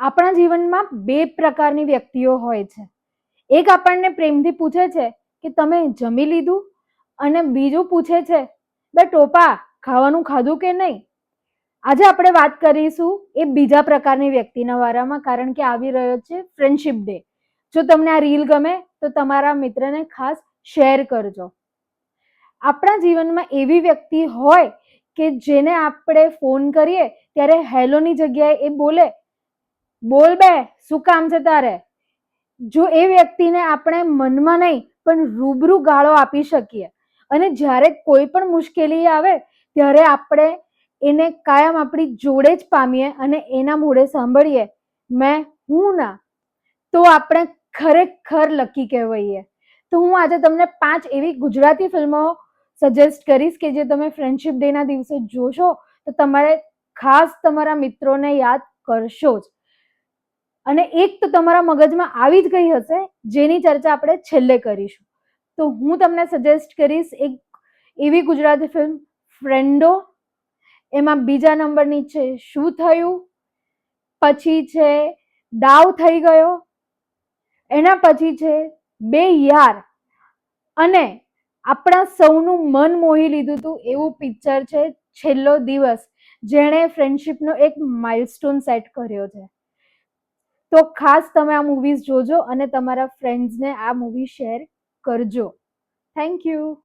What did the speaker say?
આપણા જીવનમાં બે પ્રકારની વ્યક્તિઓ હોય છે. એક આપણને પ્રેમથી પૂછે છે કે તમે જમી લીધું, અને બીજું પૂછે છે બે ટોપા ખાવાનું ખાધું કે નહીં. આજે આપણે વાત કરીશું એ બીજા પ્રકારની વ્યક્તિના વારામાં, કારણ કે આવી રહ્યો છે ફ્રેન્ડશિપ ડે. જો તમને આ રીલ ગમે તો તમારા મિત્રને ખાસ શેર કરજો. આપણા જીવનમાં એવી વ્યક્તિ હોય કે જેને આપણે ફોન કરીએ ત્યારે હેલોની જગ્યાએ એ બોલે બોલ બે શું કામ છે તારે. જો એ વ્યક્તિને આપણે મનમાં નહીં પણ રૂબરૂ ગાળો આપી શકીએ, અને જ્યારે કોઈ પણ મુશ્કેલી આવે ત્યારે આપણે એને કાયમ આપણી જોડે જ પામીએ અને એના મોઢે સાંભળીએ હું ના, તો આપણે ખરેખર લકી કહેવાઈએ. તો હું આજે તમને 5 એવી ગુજરાતી ફિલ્મો સજેસ્ટ કરીશ કે જે તમે ફ્રેન્ડશિપ ડે ના દિવસે જોશો તો તમારે ખાસ તમારા મિત્રોને યાદ કરશો જ. અને એક તો તમારા મગજમાં આવી જ ગઈ હશે જેની ચર્ચા આપણે છેલ્લે કરીશું. તો હું તમને સજેસ્ટ કરીશ એક એવી ગુજરાતી ફિલ્મ ફ્રેન્ડો. એમાં બીજા નંબરની છે શું થયું, પછી છે દાવ થઈ ગયો, એના પછી છે બે યાર, અને આપણા સૌનું મન મોહી લીધું હતું એવું પિક્ચર છે છેલ્લો દિવસ, જેણે ફ્રેન્ડશિપનો એક માઇલસ્ટોન સેટ કર્યો છે. તો ખાસ તમે આ મૂવીઝ જોજો અને તમારા ફ્રેન્ડ્સને આ મૂવી શેર કરજો. Thank you.